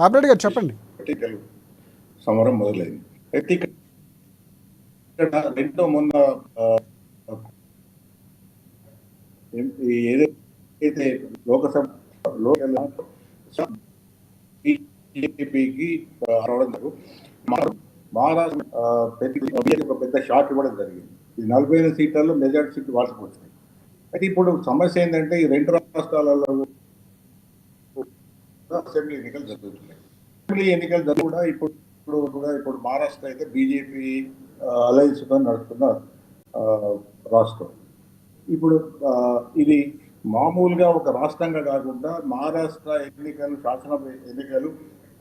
పాపిరెడ్డి గారు చెప్పండి. సమరం మొదలైంది. అయితే ఇక్కడ రెండో మొన్న ఏదైతే లోకసభలో బీజేపీకి రావడం మహారాష్ట్ర ఒక పెద్ద షాక్ ఇవ్వడం జరిగింది. ఈ 45 సీట్లలో మెజారిటీ సీట్లు వాళ్ళకి వచ్చినాయి. అయితే ఇప్పుడు సమస్య ఏంటంటే ఈ రెండు రాష్ట్రాలలో అసెంబ్లీ ఎన్నికలు జరుగుతున్నాయి. అసెంబ్లీ ఎన్నికలు కూడా ఇప్పుడు మహారాష్ట్ర అయితే బీజేపీ అలయన్స్ తో నడుస్తున్న రాష్ట్రం. ఇప్పుడు ఇది మామూలుగా ఒక రాష్ట్రంగా కాకుండా మహారాష్ట్ర ఎన్నికలు, శాసనసభ ఎన్నికలు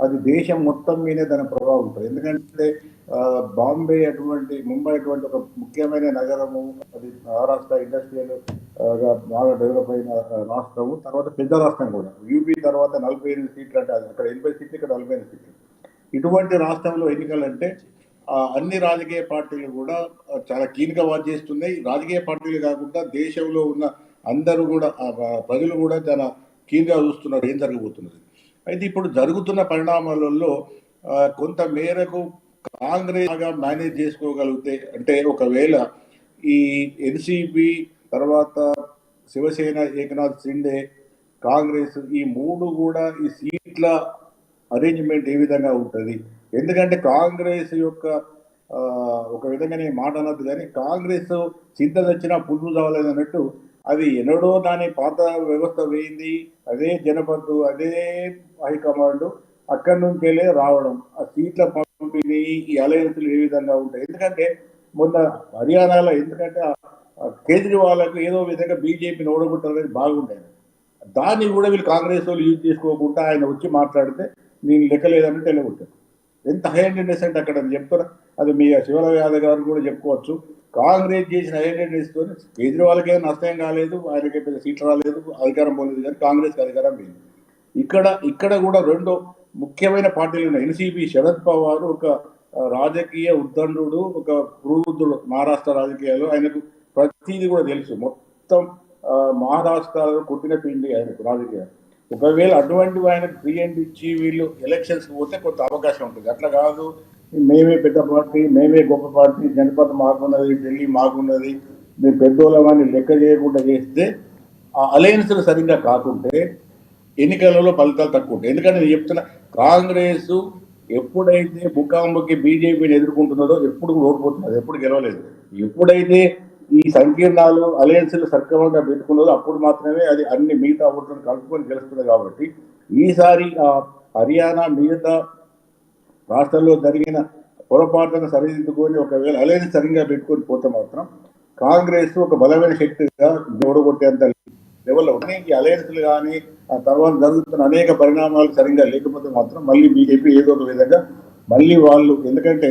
అది దేశం మొత్తం మీదే దాని ప్రభావం ఉంటుంది. ఎందుకంటే బాంబే అటువంటి, ముంబై అటువంటి ఒక ముఖ్యమైన నగరము, అది మహారాష్ట్ర ఇండస్ట్రియల్ గా బాగా డెవలప్ అయిన రాష్ట్రము. తర్వాత పెద్ద రాష్ట్రం కూడా, యూపీ తర్వాత 48 సీట్లు అంటే అక్కడ 80 సీట్లు, ఇక్కడ 45 సీట్లు. ఇటువంటి రాష్ట్రంలో ఎన్నికలు అంటే అన్ని రాజకీయ పార్టీలు కూడా చాలా కీలక వాచ్ చేస్తున్నాయి. రాజకీయ పార్టీలు కాకుండా దేశంలో ఉన్న అందరూ కూడా, ప్రజలు కూడా చాలా కీలక చూస్తున్నారు ఏం జరగబోతున్నది. అయితే ఇప్పుడు జరుగుతున్న పరిణామాలలో కొంత మేరకు కాంగ్రెస్ మేనేజ్ చేసుకోగలిగితే, అంటే ఒకవేళ ఈ ఎన్సీపీ తర్వాత శివసేన, ఏకనాథ్ షిండే, కాంగ్రెస్ ఈ మూడు కూడా ఈ సీట్ల అరేంజ్మెంట్ ఏ విధంగా ఉంటుంది. ఎందుకంటే కాంగ్రెస్ యొక్క ఒక విధంగా నేను మాట అనద్దు కానీ, కాంగ్రెస్ చింత తెచ్చినా పులుపు కావలేదు అన్నట్టు అది ఎన్నడో దాని పాత వ్యవస్థ వేయింది. అదే జనపదు, అదే హైకమాండ్, అక్కడి నుంచెలే రావడం, ఆ సీట్ల పంపిణీ, ఈ అలయన్స్లు ఏ విధంగా ఉంటాయి. ఎందుకంటే మొన్న హర్యానాలో ఎందుకంటే కేజ్రీవాల్కు ఏదో విధంగా బీజేపీని ఓడగొట్టాలని బాగుండేది. దాన్ని కూడా వీళ్ళు కాంగ్రెస్ వాళ్ళు యూజ్ చేసుకోకుండా ఆయన వచ్చి మాట్లాడితే నేను లెక్కలేదని తెలియగొట్టారు. ఎంత హై హండ్రెడ్నెస్ అంటే అక్కడ చెప్తారు. అది మీ శివరావు యాదవ్ గారు కూడా చెప్పుకోవచ్చు. కాంగ్రెస్ చేసిన హై హండ్రెడ్నెస్ తో కేజ్రీవాల్కి ఏం నష్టం కాలేదు, ఆయనకి పెద్ద సీట్లు రాలేదు, అధికారం పోలేదు, కానీ కాంగ్రెస్కి అధికారం లేదు. ఇక్కడ కూడా రెండు ముఖ్యమైన పార్టీలు ఉన్నాయి. ఎన్సీపీ శరద్ పవార్ ఒక రాజకీయ ఉద్దండు, ఒక వృద్ధుడు మహారాష్ట్ర రాజకీయాలు, ఆయనకు ప్రతిదీ కూడా తెలుసు. మొత్తం మహారాష్ట్రలో కొట్టిన పిండి ఆయనకు రాజకీయాలు. ఒకవేళ అటువంటి ఆయనకు ఫ్రీ అండ్ ఇచ్చి వీళ్ళు ఎలక్షన్స్ పోతే కొంత అవకాశం ఉంటుంది. అట్లా కాదు, మేమే పెద్ద పార్టీ, మేమే గొప్ప పార్టీ, జనపద మాకున్నది, ఢిల్లీ మాకున్నది, మేము పెద్దోళ్ళమని లెక్క చేయకుండా చేస్తే ఆ అలయన్స్లు సరిగ్గా కాకుంటే ఎన్నికలలో ఫలితాలు తక్కువ ఉంటాయి. ఎందుకంటే నేను చెప్తున్నా, కాంగ్రెస్ ఎప్పుడైతే ముఖాముఖి బీజేపీని ఎదుర్కొంటున్నదో ఎప్పుడు ఓడిపోతున్నది, ఎప్పుడు గెలవలేదు. ఎప్పుడైతే ఈ సంకీర్ణాలు అలయన్స్లు సక్రమంగా పెట్టుకున్నదో అప్పుడు మాత్రమే అది అన్ని మిగతా ఓట్లను కలుపుకొని గెలుస్తుంది. కాబట్టి ఈసారి హర్యానా మిగతా రాష్ట్రాల్లో జరిగిన పొరపాట్లను సరిదిద్దుకొని ఒకవేళ అలయన్స్ సరిగ్గా పెట్టుకొని పోతే మాత్రం కాంగ్రెస్ ఒక బలమైన శక్తిగా ఓడగొట్టేంత లెవెల్లో ఉన్నాయి. ఈ అలయన్స్లు కానీ ఆ తర్వాత జరుగుతున్న అనేక పరిణామాలు సరిగ్గా లేకపోతే మాత్రం మళ్ళీ బీజేపీ ఏదో ఒక విధంగా మళ్ళీ వాళ్ళు, ఎందుకంటే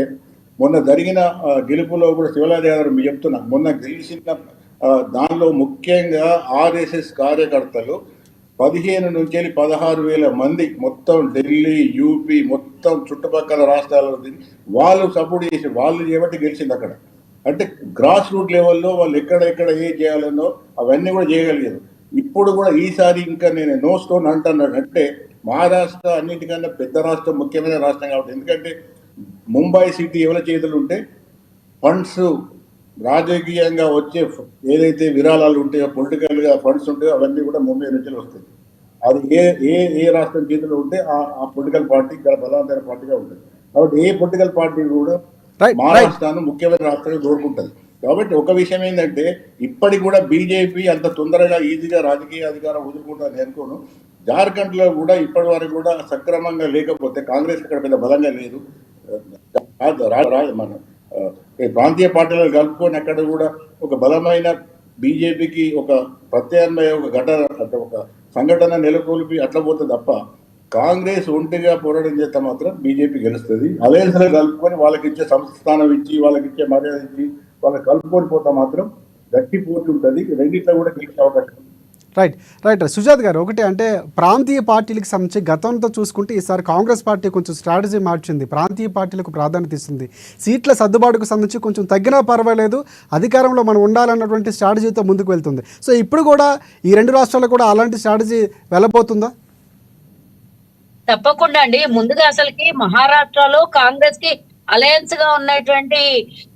మొన్న జరిగిన గెలుపులో కూడా శివరావు యాదవ్ మీరు చెప్తున్నా, మొన్న గెలిచిన దానిలో ముఖ్యంగా ఆర్ఎస్ఎస్ కార్యకర్తలు 15 నుంచి 16,000 మంది మొత్తం ఢిల్లీ, యూపీ మొత్తం చుట్టుపక్కల రాష్ట్రాల్లో వాళ్ళు సపోర్ట్ చేసి వాళ్ళు చేయబట్టి గెలిచింది అక్కడ. అంటే గ్రాస్ రూట్ లెవెల్లో వాళ్ళు ఎక్కడెక్కడ ఏ చేయాలనో అవన్నీ కూడా చేయగలిగారు. ఇప్పుడు కూడా ఈసారి ఇంకా నేను నో స్టోన్ అంటున్నాను. అంటే మహారాష్ట్ర అన్నిటికన్నా పెద్ద రాష్ట్రం, ముఖ్యమైన రాష్ట్రం కాబట్టి, ఎందుకంటే ముంబై సిటీ ఎవరి చేతులు ఉంటే ఫండ్స్ రాజకీయంగా వచ్చే ఏదైతే విరాళాలు ఉంటాయో, పొలిటికల్గా ఫండ్స్ ఉంటాయో అవన్నీ కూడా ముంబై నుంచి వస్తాయి. అది ఏ రాష్ట్రం చేతిలో ఉంటే ఆ పొలిటికల్ పార్టీ ఇక్కడ బలవంతమైన పార్టీగా ఉంటుంది. కాబట్టి ఏ పొలిటికల్ పార్టీ కూడా మహారాష్ట్రాన్ని ముఖ్యమైన రాష్ట్రంగా కోరుకుంటుంది. కాబట్టి ఒక విషయం ఏంటంటే ఇప్పటికి కూడా బీజేపీ అంత తొందరగా ఈజీగా రాజకీయ అధికారం వదులుకుంటుందని అనుకోను. జార్ఖండ్ లో కూడా ఇప్పటి వరకు కూడా సక్రమంగా లేకపోతే, కాంగ్రెస్ ఇక్కడ పెద్ద బలంగా లేదు, మన ప్రాంతీయ పార్టీలను కలుపుకొని అక్కడ కూడా ఒక బలమైన బీజేపీకి ఒక ప్రత్యామ్నాయ ఒక సంఘటన నెలకొల్పి అట్లా పోతుంది తప్ప, కాంగ్రెస్ ఒంటిగా పోరాటం చేస్తే మాత్రం బీజేపీ గెలుస్తుంది. అలయన్స్ కలుపుకొని వాళ్ళకి ఇచ్చే సంస్థానం ఇచ్చి, వాళ్ళకి ఇచ్చే మర్యాద ఇచ్చి, వాళ్ళకి కలుపుకొని పోతే మాత్రం గట్టి పోటీ ఉంటుంది. రెండిట్లో కూడా గెలిచే అవకాశం. రైట్ సుజాత్ గారు, ఒకటి అంటే ప్రాంతీయ పార్టీలకు సంబంధించి గతంతో చూసుకుంటే ఈసారి కాంగ్రెస్ పార్టీ కొంచెం స్ట్రాటజీ మార్చింది, ప్రాంతీయ పార్టీలకు ప్రాధాన్యత ఇస్తుంది, సీట్ల సర్దుబాటుకు సంబంధించి కొంచెం తగ్గినా పర్వాలేదు, అధికారంలో మనం ఉండాలన్నటువంటి స్ట్రాటజీతో ముందుకు వెళ్తుంది. సో ఇప్పుడు కూడా ఈ రెండు రాష్ట్రాలు కూడా అలాంటి స్ట్రాటజీ వెళ్ళబోతుందా? తప్పకుండా అండి. ముందుగా అసలుకి మహారాష్ట్రలో కాంగ్రెస్ కి అలయన్స్ గా ఉన్నటువంటి